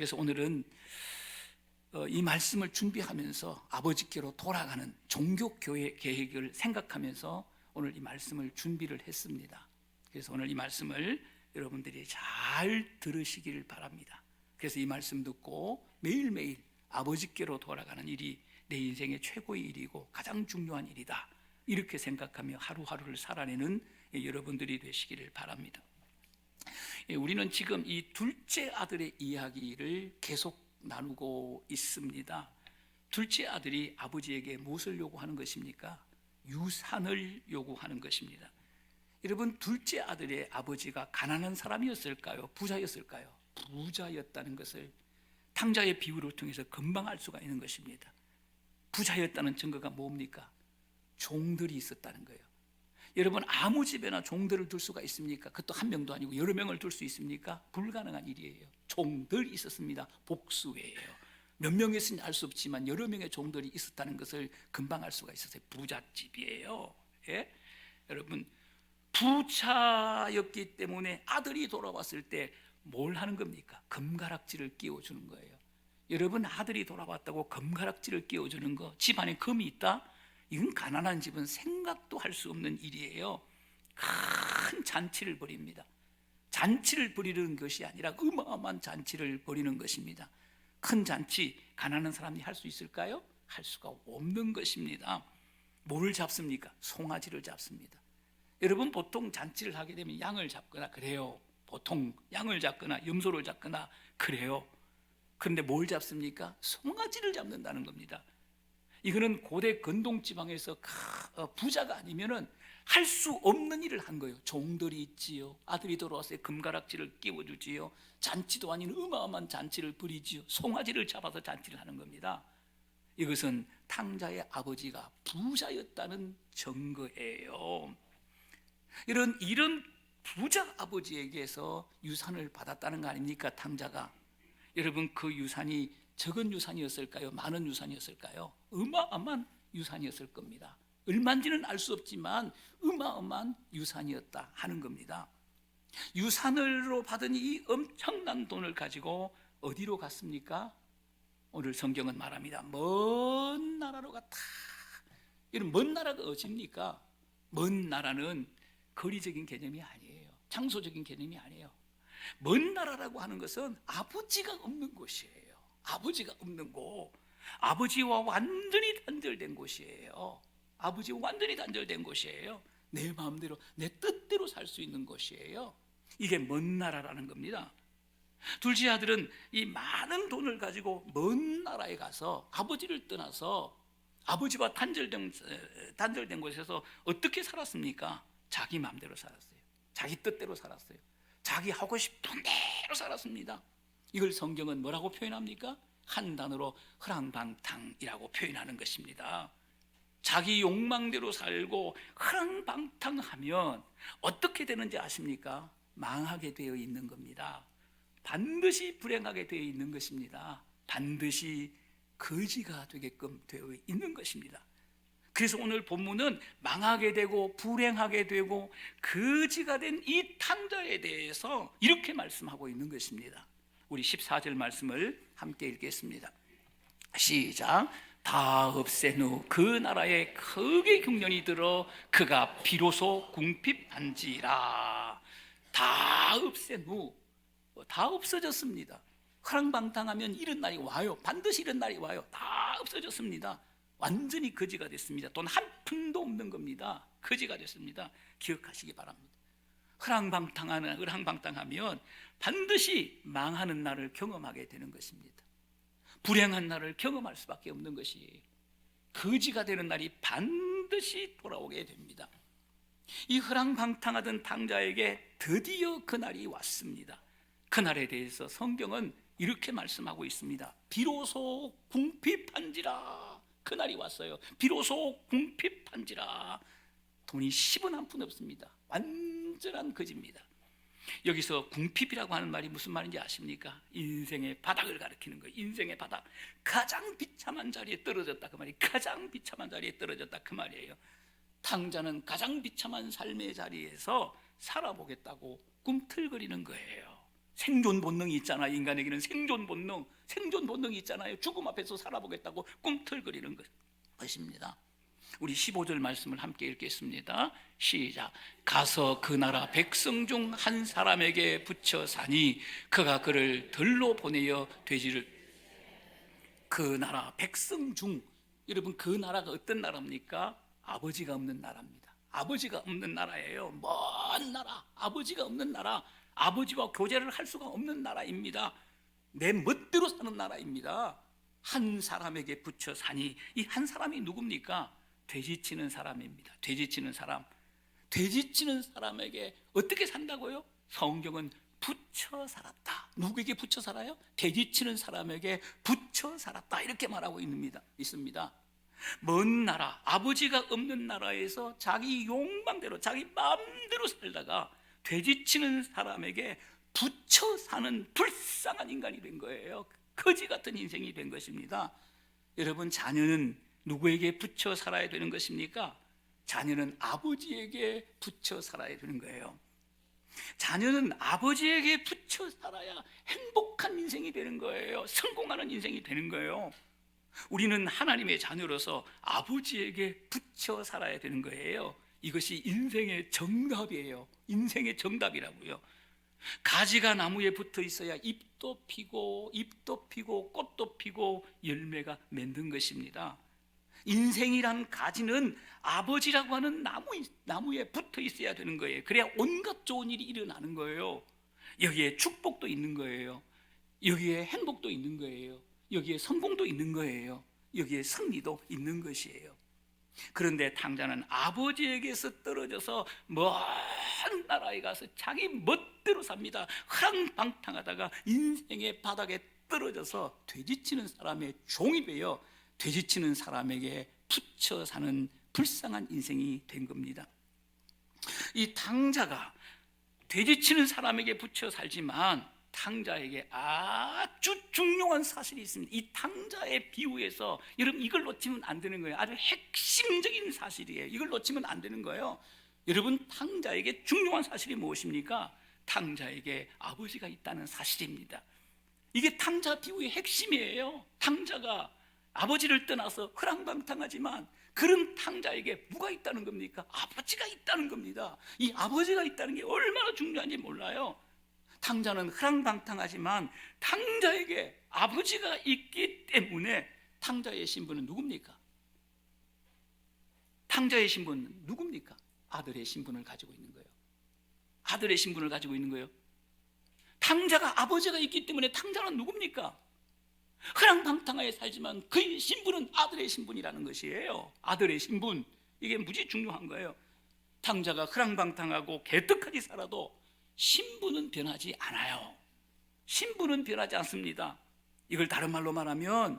그래서 오늘은 이 말씀을 준비하면서 아버지께로 돌아가는 종교교회 계획을 생각하면서 오늘 이 말씀을 준비를 했습니다. 그래서 오늘 이 말씀을 여러분들이 잘 들으시기를 바랍니다. 그래서 이 말씀 듣고 매일매일 아버지께로 돌아가는 일이 내 인생의 최고의 일이고 가장 중요한 일이다, 이렇게 생각하며 하루하루를 살아내는 여러분들이 되시기를 바랍니다. 우리는 지금 이 둘째 아들의 이야기를 계속 나누고 있습니다. 둘째 아들이 아버지에게 무엇을 요구하는 것입니까? 유산을 요구하는 것입니다. 여러분, 둘째 아들의 아버지가 가난한 사람이었을까요? 부자였을까요? 부자였다는 것을 탕자의 비유를 통해서 금방 알 수가 있는 것입니다. 부자였다는 증거가 뭡니까? 종들이 있었다는 거예요. 여러분, 아무 집에나 종들을 둘 수가 있습니까? 그것도 한 명도 아니고 여러 명을 둘 수 있습니까? 불가능한 일이에요. 종들이 있었습니다. 복수예요. 몇 명이었는지 알 수 없지만 여러 명의 종들이 있었다는 것을 금방 알 수가 있었어요. 부잣집이에요. 예? 여러분, 부자였기 때문에 아들이 돌아왔을 때 뭘 하는 겁니까? 금가락지를 끼워주는 거예요. 여러분, 아들이 돌아왔다고 금가락지를 끼워주는 거, 집안에 금이 있다? 이건 가난한 집은 생각도 할 수 없는 일이에요. 큰 잔치를 벌입니다. 잔치를 벌이는 것이 아니라 어마어마한 잔치를 벌이는 것입니다. 큰 잔치, 가난한 사람이 할 수 있을까요? 할 수가 없는 것입니다. 뭘 잡습니까? 송아지를 잡습니다. 여러분, 보통 잔치를 하게 되면 양을 잡거나 그래요. 보통 양을 잡거나 염소를 잡거나 그래요. 그런데 뭘 잡습니까? 송아지를 잡는다는 겁니다. 이거는 고대 근동지방에서 부자가 아니면은 할 수 없는 일을 한 거예요. 종들이 있지요. 아들이 돌아와서 금가락지를 끼워주지요. 잔치도 아닌 어마어마한 잔치를 벌이지요. 송아지를 잡아서 잔치를 하는 겁니다. 이것은 탕자의 아버지가 부자였다는 증거예요. 이런 부자 아버지에게서 유산을 받았다는 거 아닙니까? 탕자가. 여러분, 그 유산이 적은 유산이었을까요? 많은 유산이었을까요? 어마어마한 유산이었을 겁니다. 얼마인지는 알 수 없지만 어마어마한 유산이었다 하는 겁니다. 유산으로 받은 이 엄청난 돈을 가지고 어디로 갔습니까? 오늘 성경은 말합니다. 먼 나라로 갔다. 이런 먼 나라가 어디입니까? 먼 나라는 거리적인 개념이 아니에요. 장소적인 개념이 아니에요. 먼 나라라고 하는 것은 아버지가 없는 곳이에요. 아버지가 없는 곳, 아버지와 완전히 단절된 곳이에요. 아버지와 완전히 단절된 곳이에요. 내 마음대로, 내 뜻대로 살 수 있는 곳이에요. 이게 먼 나라라는 겁니다. 둘째 아들은 이 많은 돈을 가지고 먼 나라에 가서 아버지를 떠나서 아버지와 단절된 곳에서 어떻게 살았습니까? 자기 마음대로 살았어요. 자기 뜻대로 살았어요. 자기 하고 싶은 대로 살았습니다. 이걸 성경은 뭐라고 표현합니까? 한 단어로 허랑방탕이라고 표현하는 것입니다. 자기 욕망대로 살고 허랑방탕하면 어떻게 되는지 아십니까? 망하게 되어 있는 겁니다. 반드시 불행하게 되어 있는 것입니다. 반드시 거지가 되게끔 되어 있는 것입니다. 그래서 오늘 본문은 망하게 되고 불행하게 되고 거지가 된 이 탕자에 대해서 이렇게 말씀하고 있는 것입니다. 우리 14절 말씀을 함께 읽겠습니다. 시작. 다 없앤 후 그 나라에 크게 흉년이 들어 그가 비로소 궁핍한지라. 다 없앤 후, 다 없어졌습니다. 허랑방탕하면 이런 날이 와요. 반드시 이런 날이 와요. 다 없어졌습니다. 완전히 거지가 됐습니다. 돈 한 푼도 없는 겁니다. 거지가 됐습니다. 기억하시기 바랍니다. 허랑방탕하면 반드시 망하는 날을 경험하게 되는 것입니다. 불행한 날을 경험할 수밖에 없는 것이, 거지가 되는 날이 반드시 돌아오게 됩니다. 이 허랑방탕하던 탕자에게 드디어 그 날이 왔습니다. 그 날에 대해서 성경은 이렇게 말씀하고 있습니다. 비로소 궁핍한지라. 그 날이 왔어요. 비로소 궁핍한지라. 돈이 10원 한 푼 없습니다. 완전한 거지입니다. 여기서 궁핍이라고 하는 말이 무슨 말인지 아십니까? 인생의 바닥을 가리키는 거예요. 인생의 바닥, 가장 비참한 자리에 떨어졌다 그 말이, 가장 비참한 자리에 떨어졌다 그 말이에요. 탕자는 가장 비참한 삶의 자리에서 살아보겠다고 꿈틀거리는 거예요. 생존 본능이 있잖아요. 인간에게는 생존 본능이 있잖아요. 죽음 앞에서 살아보겠다고 꿈틀거리는 것입니다. 우리 15절 말씀을 함께 읽겠습니다. 시작. 가서 그 나라 백성 중 한 사람에게 붙여 사니 그가 그를 들로 보내어 돼지를. 그 나라 백성 중, 여러분 그 나라가 어떤 나라입니까? 아버지가 없는 나라입니다. 아버지가 없는 나라예요. 먼 나라, 아버지가 없는 나라, 아버지와 교제를 할 수가 없는 나라입니다. 내 멋대로 사는 나라입니다. 한 사람에게 붙여 사니, 이 한 사람이 누굽니까? 돼지치는 사람입니다. 돼지치는 사람. 돼지치는 사람에게 어떻게 산다고요? 성경은 붙여 살았다. 누구에게 붙여 살아요? 돼지치는 사람에게 붙여 살았다, 이렇게 말하고 있습니다. 먼 나라, 아버지가 없는 나라에서 자기 욕망대로, 자기 마음대로 살다가 돼지치는 사람에게 붙여 사는 불쌍한 인간이 된 거예요. 거지 같은 인생이 된 것입니다. 여러분, 자녀는 누구에게 붙여 살아야 되는 것입니까? 자녀는 아버지에게 붙여 살아야 되는 거예요. 자녀는 아버지에게 붙여 살아야 행복한 인생이 되는 거예요. 성공하는 인생이 되는 거예요. 우리는 하나님의 자녀로서 아버지에게 붙여 살아야 되는 거예요. 이것이 인생의 정답이에요. 인생의 정답이라고요. 가지가 나무에 붙어 있어야 잎도 피고 꽃도 피고 열매가 맺는 것입니다. 인생이란 가지는 아버지라고 하는 나무에 붙어 있어야 되는 거예요. 그래야 온갖 좋은 일이 일어나는 거예요. 여기에 축복도 있는 거예요. 여기에 행복도 있는 거예요. 여기에 성공도 있는 거예요. 여기에 승리도 있는 것이에요. 그런데 탕자는 아버지에게서 떨어져서 먼 나라에 가서 자기 멋대로 삽니다. 허랑방탕하다가 인생의 바닥에 떨어져서 돼지치는 사람의 종이 되어 돼지치는 사람에게 붙여 사는 불쌍한 인생이 된 겁니다. 이 탕자가 돼지치는 사람에게 붙여 살지만 탕자에게 아주 중요한 사실이 있습니다. 이 탕자의 비유에서 여러분 이걸 놓치면 안 되는 거예요. 아주 핵심적인 사실이에요. 이걸 놓치면 안 되는 거예요. 여러분, 탕자에게 중요한 사실이 무엇입니까? 탕자에게 아버지가 있다는 사실입니다. 이게 탕자 비유의 핵심이에요. 탕자가 아버지를 떠나서 허랑방탕하지만 그런 탕자에게 뭐가 있다는 겁니까? 아버지가 있다는 겁니다. 이 아버지가 있다는 게 얼마나 중요한지 몰라요. 탕자는 허랑방탕하지만 탕자에게 아버지가 있기 때문에 탕자의 신분은 누굽니까? 탕자의 신분은 누굽니까? 아들의 신분을 가지고 있는 거예요. 아들의 신분을 가지고 있는 거예요. 탕자가 아버지가 있기 때문에 탕자는 누굽니까? 허랑방탕하게 살지만 그의 신분은 아들의 신분이라는 것이에요. 아들의 신분, 이게 무지 중요한 거예요. 탕자가 허랑방탕하고 개떡하게 살아도 신분은 변하지 않아요. 신분은 변하지 않습니다. 이걸 다른 말로 말하면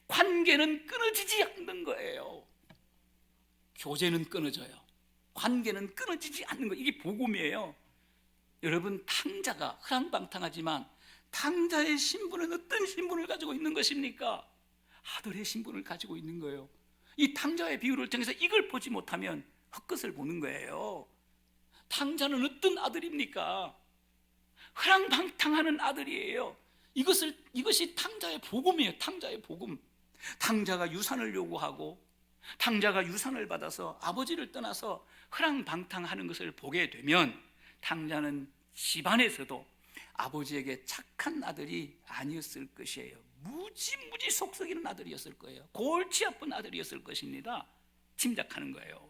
관계는 끊어지지 않는 거예요. 교제는 끊어져요. 관계는 끊어지지 않는 거, 이게 복음이에요. 여러분, 탕자가 허랑방탕하지만 탕자의 신분은 어떤 신분을 가지고 있는 것입니까? 아들의 신분을 가지고 있는 거예요. 이 탕자의 비유를 통해서 이걸 보지 못하면 헛것을 보는 거예요. 탕자는 어떤 아들입니까? 허랑방탕하는 아들이에요. 이것이 탕자의 복음이에요. 탕자의 복음. 탕자가 유산을 요구하고 탕자가 유산을 받아서 아버지를 떠나서 허랑방탕하는 것을 보게 되면 탕자는 집안에서도 아버지에게 착한 아들이 아니었을 것이에요. 무지무지 속썩이는 아들이었을 거예요. 골치 아픈 아들이었을 것입니다. 짐작하는 거예요.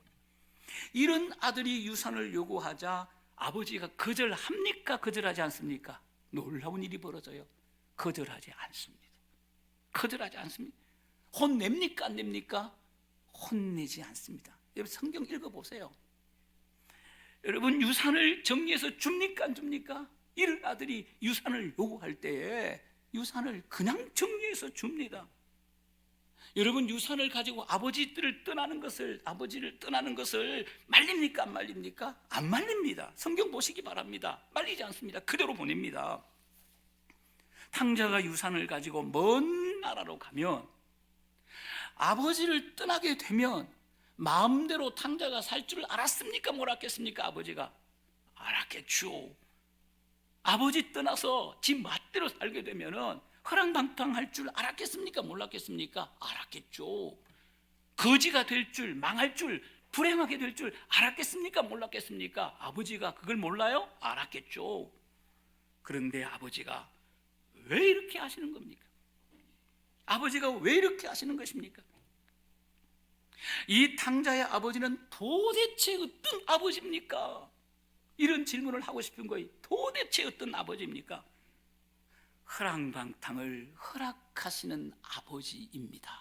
이런 아들이 유산을 요구하자 아버지가 거절합니까? 거절하지 않습니까? 놀라운 일이 벌어져요. 거절하지 않습니다. 거절하지 않습니다. 혼냅니까? 안 냅니까? 혼내지 않습니다. 여러분, 성경 읽어보세요. 여러분, 유산을 정리해서 줍니까? 안 줍니까? 이런 아들이 유산을 요구할 때에 유산을 그냥 정리해서 줍니다. 여러분, 유산을 가지고 아버지를 떠나는 것을 말립니까? 안 말립니까? 안 말립니다. 성경 보시기 바랍니다. 말리지 않습니다. 그대로 보냅니다. 탕자가 유산을 가지고 먼 나라로 가면, 아버지를 떠나게 되면 마음대로 탕자가 살 줄을 알았습니까? 몰랐겠습니까? 아버지가 알았겠죠. 아버지 떠나서 지 멋대로 살게 되면은 허랑방탕할 줄 알았겠습니까? 몰랐겠습니까? 알았겠죠. 거지가 될 줄, 망할 줄, 불행하게 될 줄 알았겠습니까? 몰랐겠습니까? 아버지가 그걸 몰라요? 알았겠죠. 그런데 아버지가 왜 이렇게 하시는 겁니까? 아버지가 왜 이렇게 하시는 것입니까? 이 탕자의 아버지는 도대체 어떤 아버지입니까? 이런 질문을 하고 싶은 거예요. 도대체 어떤 아버지입니까? 허랑방탕을 허락하시는 아버지입니다.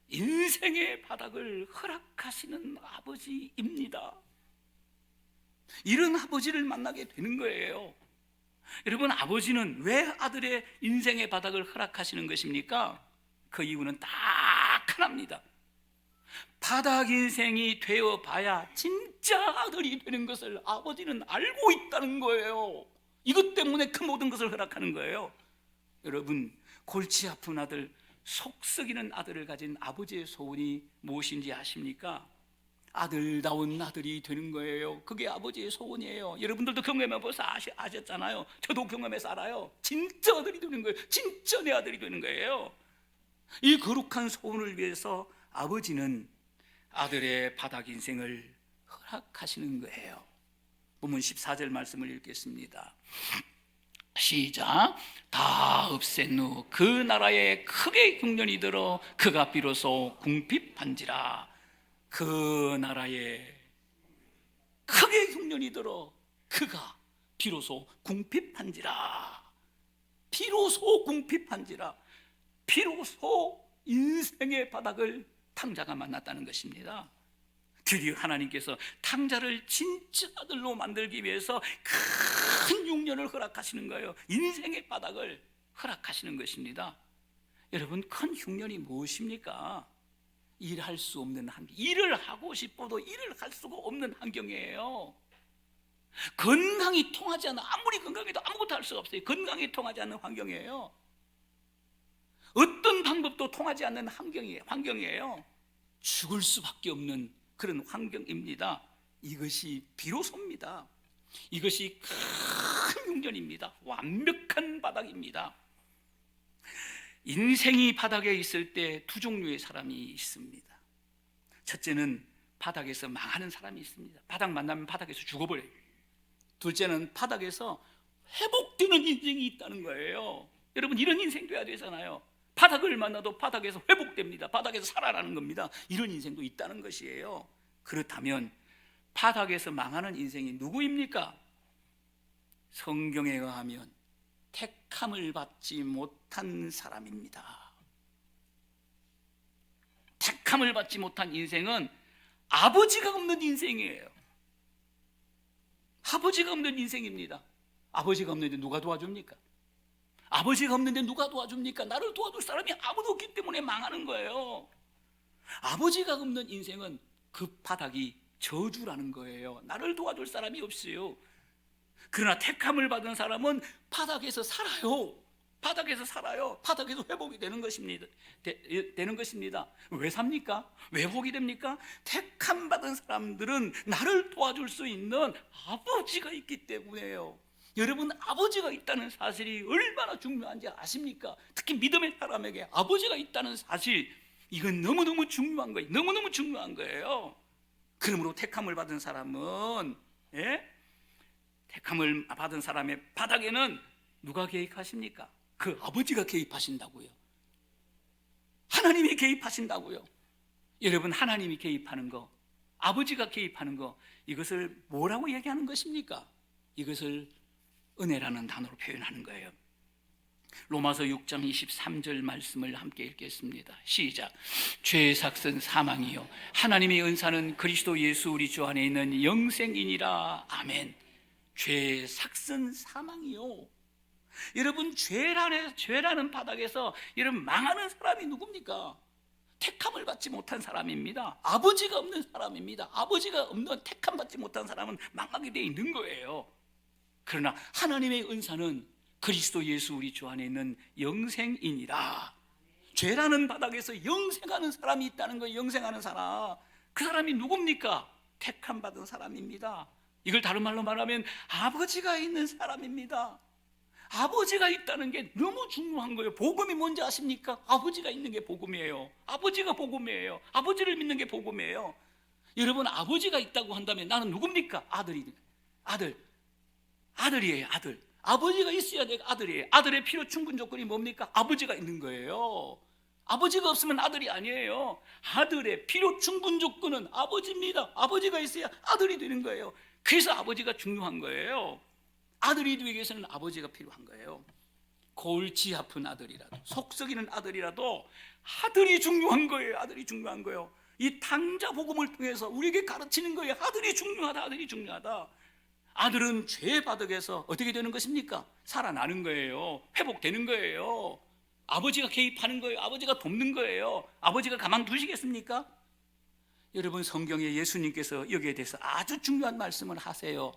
인생의 바닥을 허락하시는 아버지입니다. 이런 아버지를 만나게 되는 거예요. 여러분, 아버지는 왜 아들의 인생의 바닥을 허락하시는 것입니까? 그 이유는 딱 하나입니다. 바닥 인생이 되어봐야 진짜 아들이 되는 것을 아버지는 알고 있다는 거예요. 이것 때문에 그 모든 것을 허락하는 거예요. 여러분, 골치 아픈 아들, 속 썩이는 아들을 가진 아버지의 소원이 무엇인지 아십니까? 아들다운 아들이 되는 거예요. 그게 아버지의 소원이에요. 여러분들도 경험해 보셔서 아셨잖아요. 저도 경험해서 알아요. 진짜 아들이 되는 거예요. 진짜 내 아들이 되는 거예요. 이 거룩한 소원을 위해서 아버지는 아들의 바닥 인생을 허락하시는 거예요. 본문 14절 말씀을 읽겠습니다. 시작. 다 없앤 후 그 나라에 크게 흉년이 들어 그가 비로소 궁핍한지라. 그 나라에 크게 흉년이 들어 그가 비로소 궁핍한지라. 비로소 궁핍한지라. 비로소 인생의 바닥을 탕자가 만났다는 것입니다. 드디어 하나님께서 탕자를 진짜 아들로 만들기 위해서 큰 흉년을 허락하시는 거예요. 인생의 바닥을 허락하시는 것입니다. 여러분, 큰 흉년이 무엇입니까? 일할 수 없는 환경, 일을 하고 싶어도 일을 할 수가 없는 환경이에요. 건강이 통하지 않는, 아무리 건강해도 아무것도 할 수가 없어요. 건강이 통하지 않는 환경이에요. 어떤 방법도 통하지 않는 환경이에요. 죽을 수밖에 없는 그런 환경입니다. 이것이 비로소입니다. 이것이 큰 흉년입니다. 완벽한 바닥입니다. 인생이 바닥에 있을 때 두 종류의 사람이 있습니다. 첫째는 바닥에서 망하는 사람이 있습니다. 바닥 만나면 바닥에서 죽어버려요. 둘째는 바닥에서 회복되는 인생이 있다는 거예요. 여러분, 이런 인생 돼야 되잖아요. 바닥을 만나도 바닥에서 회복됩니다. 바닥에서 살아나는 겁니다. 이런 인생도 있다는 것이에요. 그렇다면 바닥에서 망하는 인생이 누구입니까? 성경에 의하면 택함을 받지 못한 사람입니다. 택함을 받지 못한 인생은 아버지가 없는 인생이에요. 아버지가 없는 인생입니다. 아버지가 없는데 누가 도와줍니까? 아버지가 없는데 누가 도와줍니까? 나를 도와줄 사람이 아무도 없기 때문에 망하는 거예요. 아버지가 없는 인생은 그 바닥이 저주라는 거예요. 나를 도와줄 사람이 없어요. 그러나 택함을 받은 사람은 바닥에서 살아요. 바닥에서 살아요. 바닥에서 회복이 되는 것입니다. 되는 것입니다. 왜 삽니까? 왜 회복이 됩니까? 택함 받은 사람들은 나를 도와줄 수 있는 아버지가 있기 때문에요. 여러분, 아버지가 있다는 사실이 얼마나 중요한지 아십니까? 특히 믿음의 사람에게 아버지가 있다는 사실, 이건 너무너무 중요한 거예요. 너무너무 중요한 거예요. 그러므로 택함을 받은 사람은, 택함을 받은 사람의 바닥에는 누가 개입하십니까? 그 아버지가 개입하신다고요. 하나님이 개입하신다고요. 여러분, 하나님이 개입하는 거, 아버지가 개입하는 거, 이것을 뭐라고 얘기하는 것입니까? 이것을 은혜라는 단어로 표현하는 거예요. 로마서 6장 23절 말씀을 함께 읽겠습니다. 시작. 죄의 삭은 사망이요 하나님의 은사는 그리스도 예수 우리 주 안에 있는 영생이니라. 아멘. 죄의 삭은 사망이요. 여러분, 죄라는 바닥에서 여러분 망하는 사람이 누굽니까? 택함을 받지 못한 사람입니다. 아버지가 없는 사람입니다. 아버지가 없는 택함 받지 못한 사람은 망하게 되어 있는 거예요. 그러나 하나님의 은사는 그리스도 예수 우리 주 안에 있는 영생이니라. 죄라는 바닥에서 영생하는 사람이 있다는 거예요. 영생하는 사람. 그 사람이 누굽니까? 택함 받은 사람입니다. 이걸 다른 말로 말하면 아버지가 있는 사람입니다. 아버지가 있다는 게 너무 중요한 거예요. 복음이 뭔지 아십니까? 아버지가 있는 게 복음이에요. 아버지가 복음이에요. 아버지를 믿는 게 복음이에요. 여러분, 아버지가 있다고 한다면 나는 누굽니까? 아들이에요. 아들. 아버지가 있어야 내가 아들이에요. 아들의 필요 충분 조건이 뭡니까? 아버지가 있는 거예요. 아버지가 없으면 아들이 아니에요. 아들의 필요 충분 조건은 아버지입니다. 아버지가 있어야 아들이 되는 거예요. 그래서 아버지가 중요한 거예요. 아들이 되기 위해서는 아버지가 필요한 거예요. 골치 아픈 아들이라도, 속 썩이는 아들이라도 아들이 중요한 거예요. 아들이 중요한 거예요. 이 탕자 복음을 통해서 우리에게 가르치는 거예요. 아들이 중요하다. 아들이 중요하다. 아들은 죄 바닥에서 어떻게 되는 것입니까? 살아나는 거예요. 회복되는 거예요. 아버지가 개입하는 거예요. 아버지가 돕는 거예요. 아버지가 가만두시겠습니까? 여러분, 성경에 예수님께서 여기에 대해서 아주 중요한 말씀을 하세요.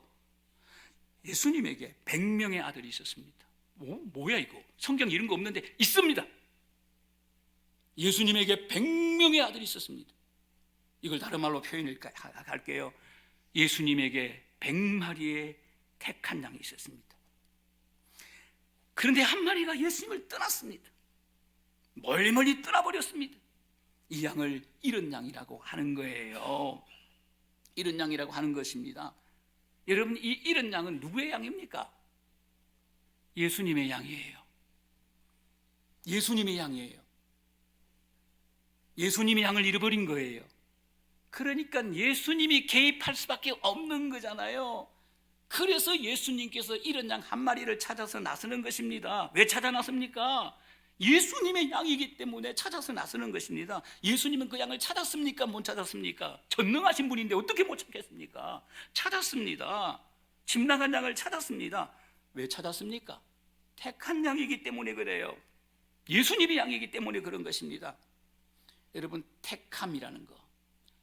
예수님에게 100명의 아들이 있었습니다. 뭐야 이거? 성경 이런 거 없는데 있습니다. 예수님에게 100명의 아들이 있었습니다. 이걸 다른 말로 표현을 할게요. 예수님에게 100마리의 택한 양이 있었습니다. 그런데 한 마리가 예수님을 떠났습니다. 멀리 떠나버렸습니다. 이 양을 잃은 양이라고 하는 거예요. 잃은 양이라고 하는 것입니다. 여러분, 이 잃은 양은 누구의 양입니까? 예수님의 양이에요. 예수님의 양이에요. 예수님의 양을 잃어버린 거예요. 그러니까 예수님이 개입할 수밖에 없는 거잖아요. 그래서 예수님께서 잃은 양 한 마리를 찾아서 나서는 것입니다. 왜 찾아 나섭니까? 예수님의 양이기 때문에 찾아서 나서는 것입니다. 예수님은 그 양을 찾았습니까? 못 찾았습니까? 전능하신 분인데 어떻게 못 찾겠습니까? 찾았습니다. 집 나간 양을 찾았습니다. 왜 찾았습니까? 택한 양이기 때문에 그래요. 예수님의 양이기 때문에 그런 것입니다. 여러분, 택함이라는 거,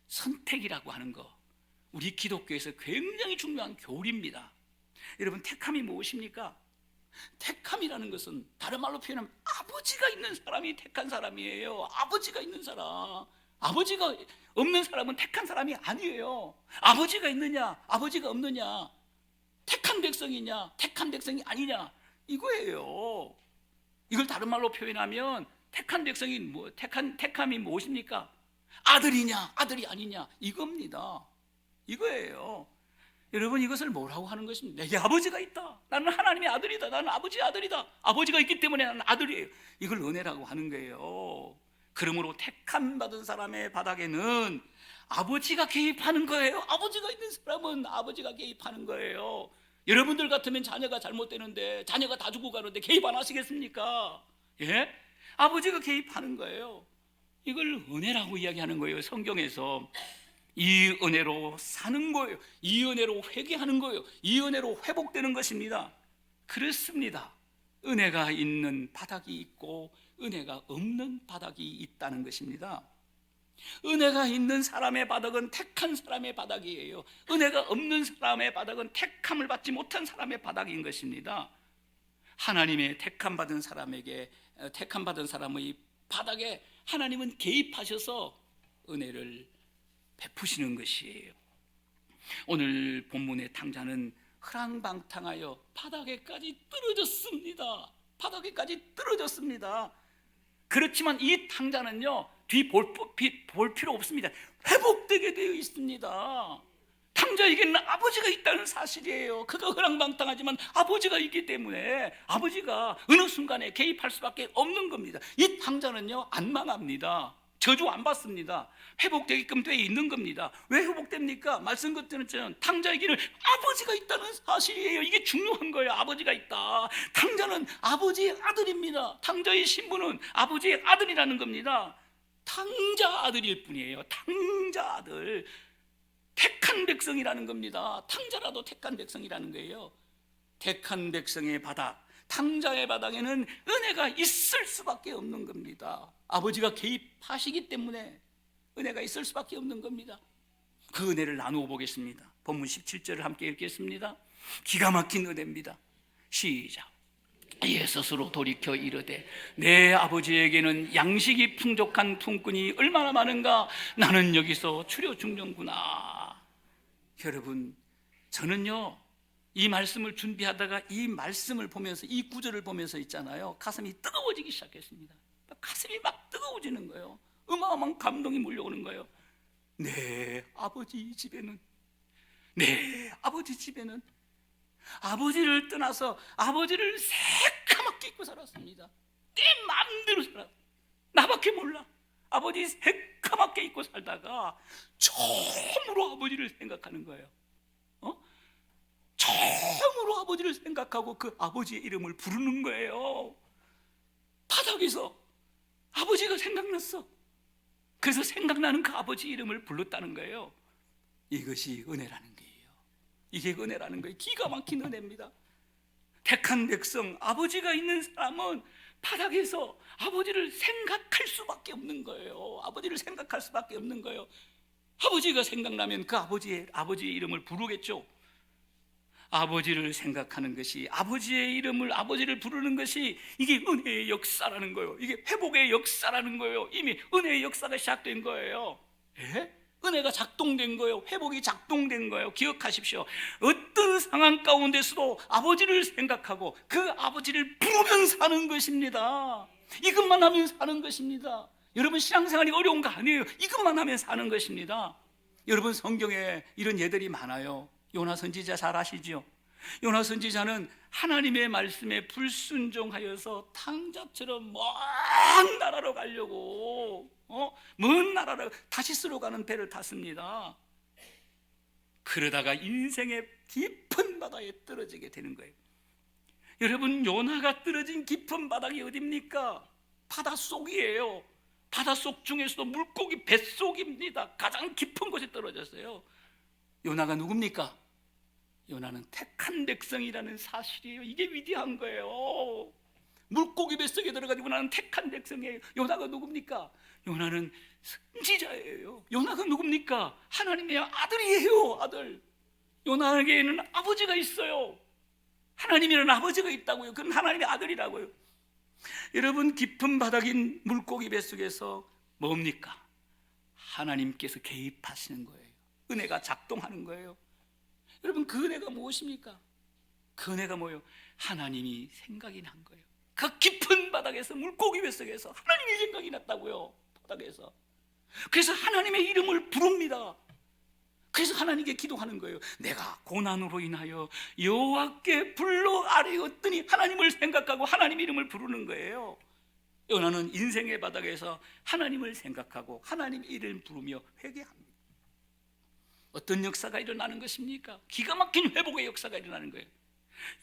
선택이라고 하는 거, 우리 기독교에서 굉장히 중요한 교리입니다. 여러분, 택함이 무엇입니까? 택함이라는 것은 다른 말로 표현하면 아버지가 있는 사람이 택한 사람이에요. 아버지가 있는 사람. 아버지가 없는 사람은 택한 사람이 아니에요. 아버지가 있느냐, 아버지가 없느냐, 택한 백성이냐, 택한 백성이 아니냐, 이거예요. 이걸 다른 말로 표현하면 택한 백성이 택함이 무엇입니까? 아들이냐, 아들이 아니냐, 이겁니다. 이거예요. 여러분, 이것을 뭐라고 하는 것입니까? 내게 아버지가 있다. 나는 하나님의 아들이다. 나는 아버지의 아들이다. 아버지가 있기 때문에 나는 아들이에요. 이걸 은혜라고 하는 거예요. 그러므로 택함 받은 사람의 바닥에는 아버지가 개입하는 거예요. 아버지가 있는 사람은 아버지가 개입하는 거예요. 여러분들 같으면 자녀가 잘못되는데, 자녀가 다 죽고 가는데 개입 안 하시겠습니까? 예? 아버지가 개입하는 거예요. 이걸 은혜라고 이야기하는 거예요. 성경에서 이 은혜로 사는 거예요. 이 은혜로 회개하는 거예요. 이 은혜로 회복되는 것입니다. 그렇습니다. 은혜가 있는 바닥이 있고 은혜가 없는 바닥이 있다는 것입니다. 은혜가 있는 사람의 바닥은 택한 사람의 바닥이에요. 은혜가 없는 사람의 바닥은 택함을 받지 못한 사람의 바닥인 것입니다. 하나님의 택함 받은 사람의 바닥에 하나님은 개입하셔서 은혜를 베푸시는 것이에요. 오늘 본문의 탕자는 흐랑방탕하여 바닥에까지 떨어졌습니다. 바닥에까지 떨어졌습니다. 그렇지만 이 탕자는요, 뒤 볼 필요 없습니다. 회복되게 되어 있습니다. 탕자에게는 아버지가 있다는 사실이에요. 그가 흐랑방탕하지만 아버지가 있기 때문에 아버지가 어느 순간에 개입할 수밖에 없는 겁니다. 이 탕자는요, 안 망합니다. 저주 안 받습니다. 회복되게끔 되어 있는 겁니다. 왜 회복됩니까? 말씀 것들은 탕자에게는 아버지가 있다는 사실이에요. 이게 중요한 거예요. 아버지가 있다. 탕자는 아버지의 아들입니다. 탕자의 신분은 아버지의 아들이라는 겁니다. 탕자 아들일 뿐이에요. 탕자 아들. 택한 백성이라는 겁니다. 탕자라도 택한 백성이라는 거예요. 택한 백성의 바닥, 탕자의 바닥에는 은혜가 있을 수밖에 없는 겁니다. 아버지가 개입하시기 때문에 은혜가 있을 수밖에 없는 겁니다. 그 은혜를 나누어 보겠습니다. 본문 17절을 함께 읽겠습니다. 기가 막힌 은혜입니다. 시작. 이에 스스로 돌이켜 이르되 내 아버지에게는 양식이 풍족한 품꾼이 얼마나 많은가. 나는 여기서 추려 죽는구나. 여러분, 저는요, 이 말씀을 준비하다가 이 말씀을 보면서, 이 구절을 보면서 있잖아요, 가슴이 뜨거워지기 시작했습니다. 가슴이 막 뜨거워지는 거예요. 어마어마한 감동이 몰려오는 거예요. 내 아버지 집에는, 내 아버지 집에는 아버지를 떠나서 아버지를 새까맣게 잊고 살았습니다. 내 마음대로 살았어. 나밖에 몰라. 아버지 새까맣게 잊고 살다가 처음으로 아버지를 생각하는 거예요. 처음으로 아버지를 생각하고 그 아버지의 이름을 부르는 거예요. 바닥에서 아버지가 생각났어. 그래서 생각나는 그 아버지 이름을 불렀다는 거예요. 이것이 은혜라는 거예요. 이게 은혜라는 거예요. 기가 막힌 은혜입니다. 택한 백성, 아버지가 있는 사람은 바닥에서 아버지를 생각할 수밖에 없는 거예요. 아버지를 생각할 수밖에 없는 거예요. 아버지가 생각나면 그 아버지의 이름을 부르겠죠. 아버지를 생각하는 것이, 아버지의 이름을, 아버지를 부르는 것이, 이게 은혜의 역사라는 거예요. 이게 회복의 역사라는 거예요. 이미 은혜의 역사가 시작된 거예요. 예? 은혜가 작동된 거예요. 회복이 작동된 거예요. 기억하십시오. 어떤 상황 가운데서도 아버지를 생각하고 그 아버지를 부르면 사는 것입니다. 이것만 하면 사는 것입니다. 여러분, 신앙생활이 어려운 거 아니에요. 이것만 하면 사는 것입니다. 여러분, 성경에 이런 예들이 많아요. 요나 선지자 잘 아시죠? 요나 선지자는 하나님의 말씀에 불순종하여서 탕자처럼 먼 나라로 가려고 먼 나라로 다시스로 가는 배를 탔습니다. 그러다가 인생의 깊은 바다에 떨어지게 되는 거예요. 여러분, 요나가 떨어진 깊은 바닥이 어디입니까? 바닷속이에요. 바닷속 중에서도 물고기 뱃속입니다. 가장 깊은 곳에 떨어졌어요. 요나가 누굽니까? 요나는 택한 백성이라는 사실이에요. 이게 위대한 거예요. 물고기 뱃속에 들어가지고 나는 택한 백성이에요. 요나가 누굽니까? 요나는 선지자예요. 요나가 누굽니까? 하나님의 아들이에요. 아들. 요나에게는 아버지가 있어요. 하나님이라는 아버지가 있다고요. 그건 하나님의 아들이라고요. 여러분, 깊은 바닥인 물고기 뱃속에서 뭡니까? 하나님께서 개입하시는 거예요. 은혜가 작동하는 거예요. 여러분, 그 은혜가 무엇입니까? 그 은혜가 뭐예요? 하나님이 생각이 난 거예요. 그 깊은 바닥에서, 물고기 뱃속에서 하나님이 생각이 났다고요. 바닥에서. 그래서 하나님의 이름을 부릅니다. 그래서 하나님께 기도하는 거예요. 내가 고난으로 인하여 여호와께 불러 아뢰었더니, 하나님을 생각하고 하나님 이름을 부르는 거예요. 요나는 인생의 바닥에서 하나님을 생각하고 하나님 이름을 부르며 회개합니다. 어떤 역사가 일어나는 것입니까? 기가 막힌 회복의 역사가 일어나는 거예요.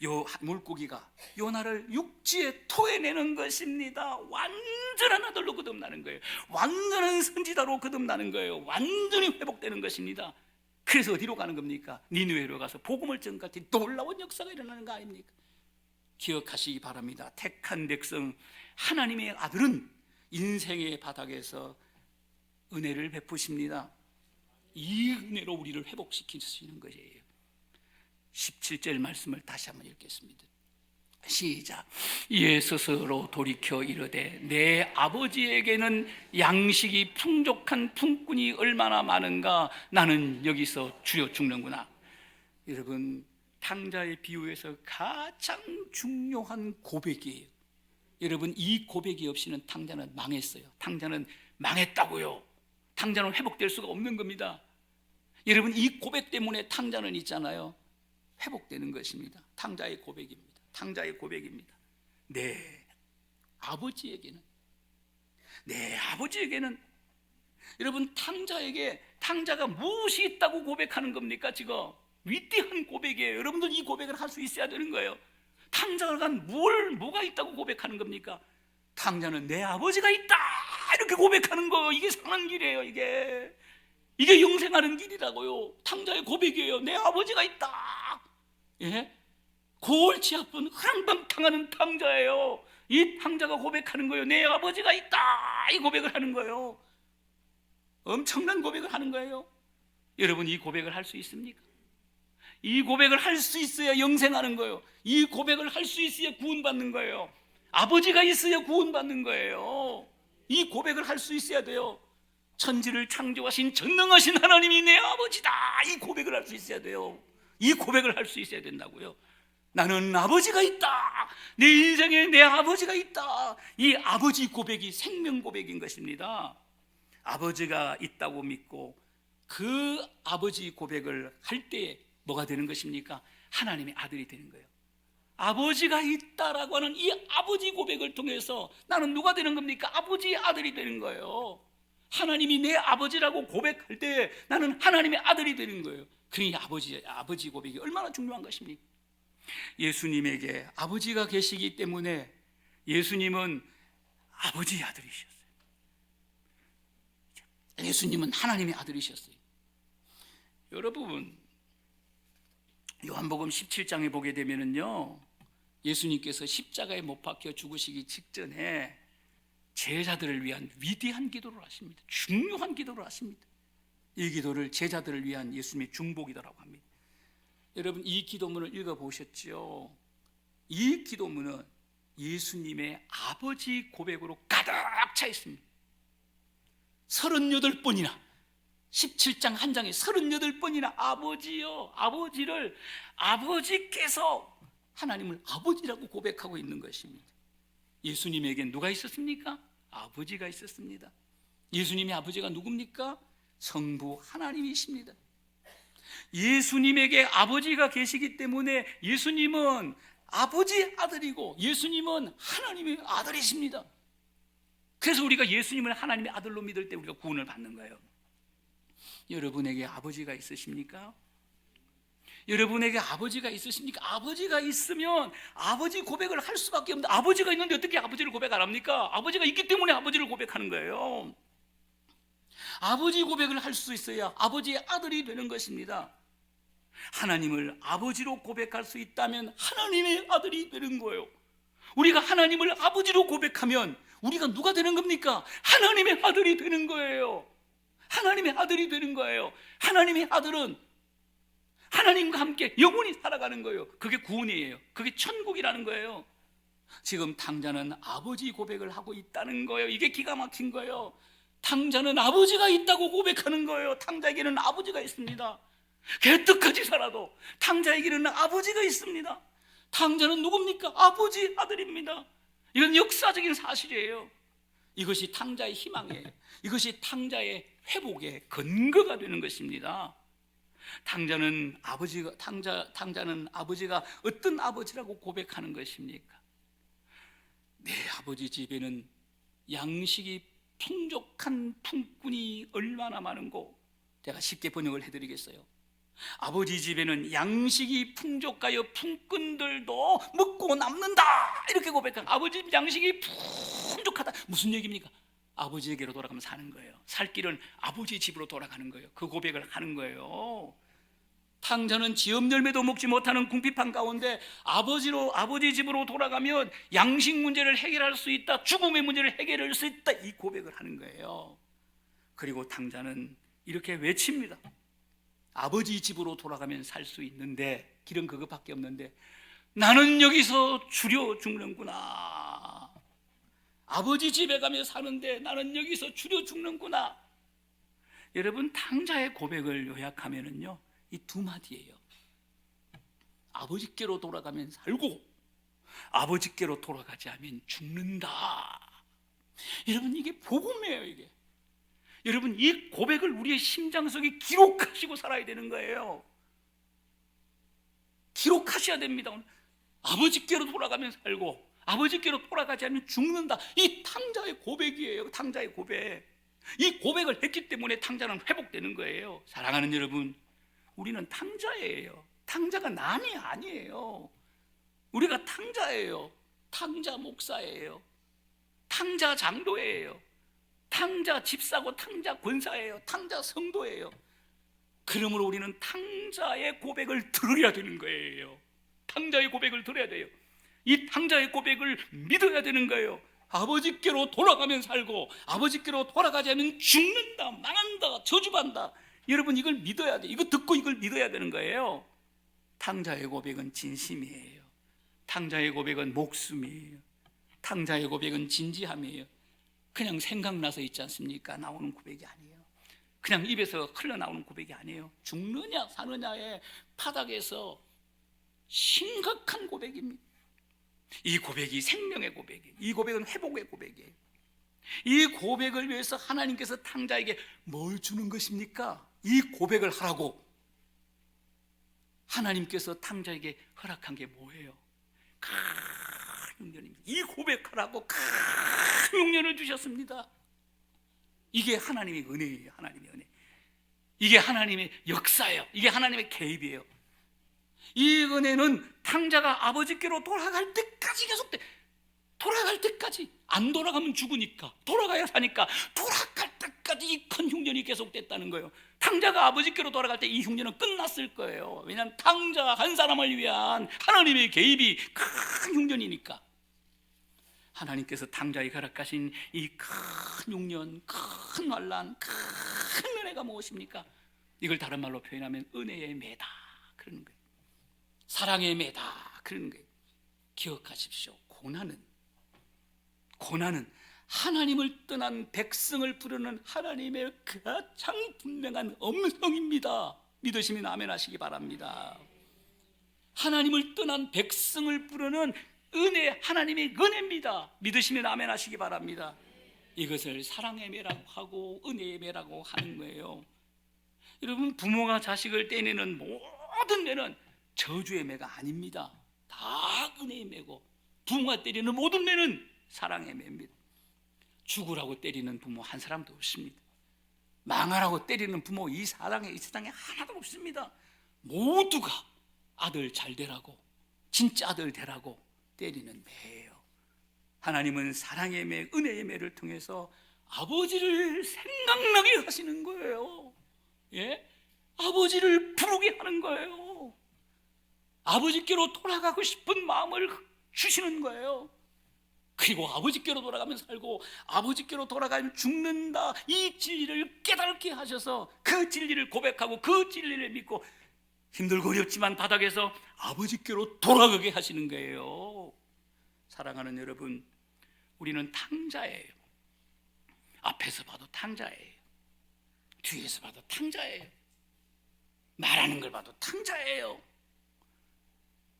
요 물고기가 요나를 육지에 토해내는 것입니다. 완전한 아들로 거듭나는 거예요. 완전한 선지자로 거듭나는 거예요. 완전히 회복되는 것입니다. 그래서 어디로 가는 겁니까? 니느웨로 가서 복음을 전같이 놀라운 역사가 일어나는 거 아닙니까? 기억하시기 바랍니다. 택한 백성, 하나님의 아들은 인생의 바닥에서 은혜를 베푸십니다. 이 은혜로 우리를 회복시키시는 것이에요. 17절 말씀을 다시 한번 읽겠습니다. 시작. 이에 스스로 돌이켜 이르되, 내 아버지에게는 양식이 풍족한 품꾼이 얼마나 많은가. 나는 여기서 주여 죽는구나. 여러분, 탕자의 비유에서 가장 중요한 고백이에요. 여러분, 이 고백이 없이는 탕자는 망했어요. 탕자는 망했다고요. 탕자는 회복될 수가 없는 겁니다. 여러분, 이 고백 때문에 탕자는 있잖아요, 회복되는 것입니다. 탕자의 고백입니다. 탕자의 고백입니다. 내 아버지에게는, 여러분, 탕자가 무엇이 있다고 고백하는 겁니까? 지금 위대한 고백이에요. 여러분들 이 고백을 할 수 있어야 되는 거예요. 탕자가 뭐가 있다고 고백하는 겁니까? 탕자는 내 아버지가 있다, 이렇게 고백하는 거. 이게 사는 길이에요. 이게 영생하는 길이라고요. 탕자의 고백이에요. 내 아버지가 있다. 예? 골치 아픈 허랑방탕하는 탕자예요. 이 탕자가 고백하는 거예요. 내 아버지가 있다, 이 고백을 하는 거예요. 엄청난 고백을 하는 거예요. 여러분, 이 고백을 할 수 있습니까? 이 고백을 할 수 있어야 영생하는 거예요. 이 고백을 할 수 있어야 구원받는 거예요. 아버지가 있어야 구원받는 거예요. 이 고백을 할 수 있어야 돼요. 천지를 창조하신 전능하신 하나님이 내 아버지다, 이 고백을 할 수 있어야 돼요. 이 고백을 할 수 있어야 된다고요. 나는 아버지가 있다. 내 인생에 내 아버지가 있다. 이 아버지 고백이 생명 고백인 것입니다. 아버지가 있다고 믿고 그 아버지 고백을 할 때 뭐가 되는 것입니까? 하나님의 아들이 되는 거예요. 아버지가 있다라고 하는 이 아버지 고백을 통해서 나는 누가 되는 겁니까? 아버지의 아들이 되는 거예요. 하나님이 내 아버지라고 고백할 때 나는 하나님의 아들이 되는 거예요. 그러니 아버지 고백이 얼마나 중요한 것입니까? 예수님에게 아버지가 계시기 때문에 예수님은 아버지의 아들이셨어요. 예수님은 하나님의 아들이셨어요. 여러분, 요한복음 17장에 보게 되면은요, 예수님께서 십자가에 못 박혀 죽으시기 직전에 제자들을 위한 위대한 기도를 하십니다. 중요한 기도를 하십니다. 이 기도를 제자들을 위한 예수님의 중보기도라고 합니다. 여러분, 이 기도문을 읽어보셨죠? 이 기도문은 예수님의 아버지 고백으로 가득 차 있습니다. 38번이나 17장 한 장에 38번이나 아버지요, 아버지를 아버지께서 하나님을 아버지라고 고백하고 있는 것입니다. 예수님에겐 누가 있었습니까? 아버지가 있었습니다. 예수님의 아버지가 누굽니까? 성부 하나님이십니다. 예수님에게 아버지가 계시기 때문에 예수님은 아버지의 아들이고 예수님은 하나님의 아들이십니다. 그래서 우리가 예수님을 하나님의 아들로 믿을 때 우리가 구원을 받는 거예요. 여러분에게 아버지가 있으십니까? 여러분에게 아버지가 있으십니까? 아버지가 있으면 아버지 고백을 할 수밖에 없는데, 아버지가 있는데 어떻게 아버지를 고백 안 합니까? 아버지가 있기 때문에 아버지를 고백하는 거예요. 아버지 고백을 할 수 있어야 아버지의 아들이 되는 것입니다. 하나님을 아버지로 고백할 수 있다면 하나님의 아들이 되는 거예요. 우리가 하나님을 아버지로 고백하면 우리가 누가 되는 겁니까? 하나님의 아들이 되는 거예요. 하나님의 아들이 되는 거예요. 하나님의 아들은 하나님과 함께 영원히 살아가는 거예요. 그게 구원이에요. 그게 천국이라는 거예요. 지금 탕자는 아버지 고백을 하고 있다는 거예요. 이게 기가 막힌 거예요. 탕자는 아버지가 있다고 고백하는 거예요. 탕자에게는 아버지가 있습니다. 개떡같이 살아도 탕자에게는 아버지가 있습니다. 탕자는 누굽니까? 아버지 아들입니다. 이건 역사적인 사실이에요. 이것이 탕자의 희망이에요. 이것이 탕자의 회복의 근거가 되는 것입니다. 탕자는 아버지가 어떤 아버지라고 고백하는 것입니까? 내 아버지 집에는 양식이 풍족한 품꾼이 얼마나 많은고. 제가 쉽게 번역을 해드리겠어요. 아버지 집에는 양식이 풍족하여 품꾼들도 먹고 남는다, 이렇게 고백한 아버지 집 양식이 풍족하다. 무슨 얘기입니까? 아버지에게로 돌아가면 사는 거예요. 살 길은 아버지 집으로 돌아가는 거예요. 그 고백을 하는 거예요. 탕자는 지업 열매도 먹지 못하는 궁핍한 가운데 아버지 집으로 돌아가면 양식 문제를 해결할 수 있다, 죽음의 문제를 해결할 수 있다, 이 고백을 하는 거예요. 그리고 탕자는 이렇게 외칩니다. 아버지 집으로 돌아가면 살 수 있는데, 길은 그것밖에 없는데 나는 여기서 주려 죽는구나. 아버지 집에 가며 사는데 나는 여기서 주려 죽는구나. 여러분, 탕자의 고백을 요약하면은요, 이 두 마디예요. 아버지께로 돌아가면 살고 아버지께로 돌아가지 않으면 죽는다. 여러분, 이게 복음이에요. 이게 여러분, 이 고백을 우리의 심장 속에 기록하시고 살아야 되는 거예요. 기록하셔야 됩니다. 아버지께로 돌아가면 살고 아버지께로 돌아가지 않으면 죽는다. 이 탕자의 고백이에요. 탕자의 고백. 이 고백을 했기 때문에 탕자는 회복되는 거예요. 사랑하는 여러분, 우리는 탕자예요. 탕자가 남이 아니에요. 우리가 탕자예요. 탕자 목사예요. 탕자 장로예요. 탕자 집사고 탕자 권사예요. 탕자 성도예요. 그러므로 우리는 탕자의 고백을 들어야 되는 거예요. 탕자의 고백을 들어야 돼요. 이 탕자의 고백을 믿어야 되는 거예요. 아버지께로 돌아가면 살고 아버지께로 돌아가지 않으면 죽는다, 망한다, 저주받는다. 여러분, 이걸 믿어야 돼. 이거 듣고 이걸 믿어야 되는 거예요. 탕자의 고백은 진심이에요. 탕자의 고백은 목숨이에요. 탕자의 고백은 진지함이에요. 그냥 생각나서 있지 않습니까? 나오는 고백이 아니에요. 그냥 입에서 흘러나오는 고백이 아니에요. 죽느냐 사느냐에 바닥에서 심각한 고백입니다. 이 고백이 생명의 고백이에요. 이 고백은 회복의 고백이에요. 이 고백을 위해서 하나님께서 탕자에게 뭘 주는 것입니까? 이 고백을 하라고 하나님께서 탕자에게 허락한 게 뭐예요? 큰 흉년입니다. 이 고백하라고 큰 흉년을 주셨습니다. 이게 하나님의 은혜예요. 하나님의 은혜. 이게 하나님의 역사예요. 이게 하나님의 개입이에요. 이 은혜는 탕자가 아버지께로 돌아갈 때까지 계속돼. 돌아갈 때까지. 안 돌아가면 죽으니까, 돌아가야 사니까 돌아갈 때까지 이 큰 흉년이 계속됐다는 거예요. 탕자가 아버지께로 돌아갈 때 이 흉년은 끝났을 거예요. 왜냐하면 탕자 한 사람을 위한 하나님의 개입이 큰 흉년이니까. 하나님께서 탕자에게 허락하신 이 큰 흉년, 큰 환난, 큰 은혜가 무엇입니까? 이걸 다른 말로 표현하면 은혜의 매다 그러는 거예요. 사랑의 매다 그러는 거예요. 기억하십시오. 고난은 하나님을 떠난 백성을 부르는 하나님의 가장 분명한 음성입니다. 믿으시면 아멘 하시기 바랍니다. 하나님을 떠난 백성을 부르는 은혜, 하나님의 은혜입니다. 믿으시면 아멘 하시기 바랍니다. 이것을 사랑의 매라고 하고 은혜의 매라고 하는 거예요. 여러분, 부모가 자식을 떼내는 모든 매는 저주의 매가 아닙니다. 다 은혜의 매고, 부모가 때리는 모든 매는 사랑의 매입니다. 죽으라고 때리는 부모 한 사람도 없습니다. 망하라고 때리는 부모 이 세상에 하나도 없습니다. 모두가 아들 잘 되라고, 진짜 아들 되라고 때리는 매예요. 하나님은 사랑의 매, 은혜의 매를 통해서 아버지를 생각나게 하시는 거예요. 예? 아버지를 부르게 하는 거예요. 아버지께로 돌아가고 싶은 마음을 주시는 거예요. 그리고 아버지께로 돌아가면 살고 아버지께로 돌아가면 죽는다, 이 진리를 깨닫게 하셔서 그 진리를 고백하고 그 진리를 믿고 힘들고 어렵지만 바닥에서 아버지께로 돌아가게 하시는 거예요. 사랑하는 여러분, 우리는 탕자예요. 앞에서 봐도 탕자예요. 뒤에서 봐도 탕자예요. 말하는 걸 봐도 탕자예요.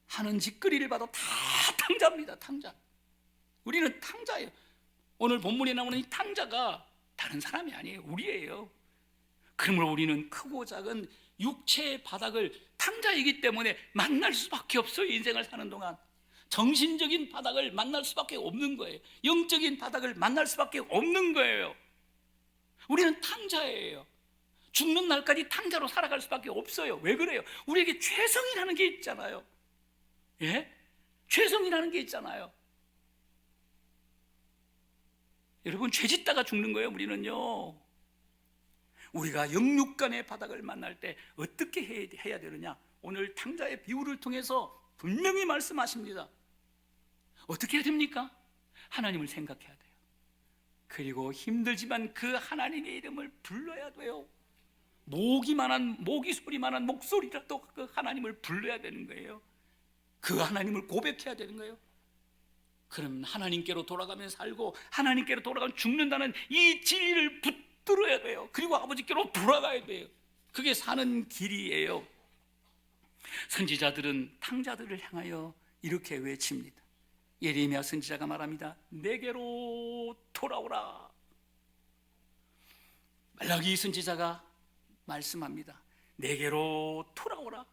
하는 짓거리를 봐도 다 탕자입니다. 탕자. 우리는 탕자예요. 오늘 본문에 나오는 이 탕자가 다른 사람이 아니에요. 우리예요. 그러므로 우리는 크고 작은 육체의 바닥을 탕자이기 때문에 만날 수밖에 없어요. 인생을 사는 동안 정신적인 바닥을 만날 수밖에 없는 거예요. 영적인 바닥을 만날 수밖에 없는 거예요. 우리는 탕자예요. 죽는 날까지 탕자로 살아갈 수밖에 없어요. 왜 그래요? 우리에게 죄성이라는 게 있잖아요. 예? 죄성이라는 게 있잖아요. 여러분, 죄 짓다가 죽는 거예요. 우리는요. 우리가 영육간의 바닥을 만날 때 어떻게 해야 되느냐, 오늘 탕자의 비유를 통해서 분명히 말씀하십니다. 어떻게 해야 됩니까? 하나님을 생각해야 돼요. 그리고 힘들지만 그 하나님의 이름을 불러야 돼요. 모기 소리만한 목소리라도 그 하나님을 불러야 되는 거예요. 그 하나님을 고백해야 되는 거예요. 그럼 하나님께로 돌아가면 살고 하나님께로 돌아가면 죽는다는 이 진리를 붙들어야 돼요. 그리고 아버지께로 돌아가야 돼요. 그게 사는 길이에요. 선지자들은 탕자들을 향하여 이렇게 외칩니다. 예레미야 선지자가 말합니다. 내게로 돌아오라. 말라기 선지자가 말씀합니다. 내게로 돌아오라.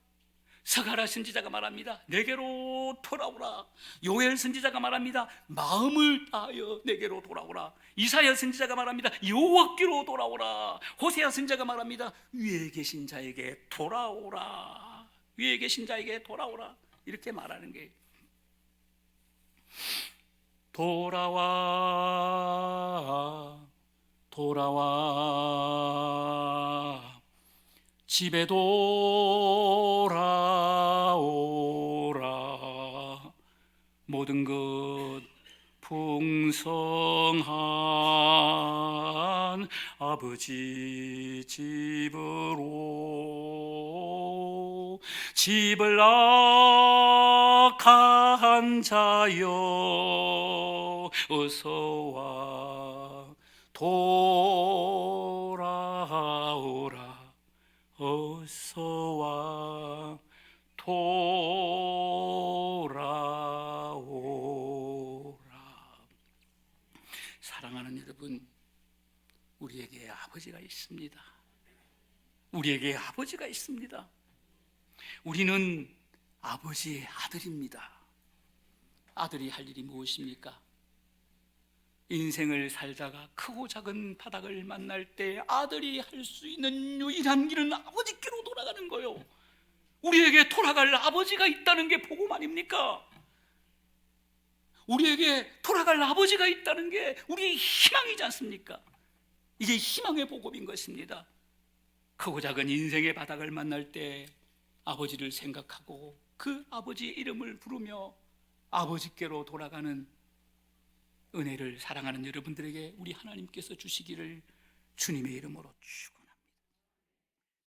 스가랴 선지자가 말합니다. 내게로 돌아오라. 요엘 선지자가 말합니다. 마음을 다하여 내게로 돌아오라. 이사야 선지자가 말합니다. 여호와께로 돌아오라. 호세아 선지자가 말합니다. 위에 계신 자에게 돌아오라. 위에 계신 자에게 돌아오라. 이렇게 말하는 게, 돌아와 돌아와 집에 돌아오라. 모든 것 풍성한 아버지 집으로, 집을 악한 자여 어서와 돌아오라. 어서와 돌아오라. 사랑하는 여러분, 우리에게 아버지가 있습니다. 우리에게 아버지가 있습니다. 우리는 아버지의 아들입니다. 아들이 할 일이 무엇입니까? 인생을 살다가 크고 작은 바닥을 만날 때 아들이 할 수 있는 유일한 길은 아버지께로 돌아가는 거요. 우리에게 돌아갈 아버지가 있다는 게 복음 아닙니까? 우리에게 돌아갈 아버지가 있다는 게 우리의 희망이지 않습니까? 이게 희망의 복음인 것입니다. 크고 작은 인생의 바닥을 만날 때 아버지를 생각하고 그 아버지의 이름을 부르며 아버지께로 돌아가는 은혜를 사랑하는 여러분들에게 우리 하나님께서 주시기를 주님의 이름으로 축원합니다.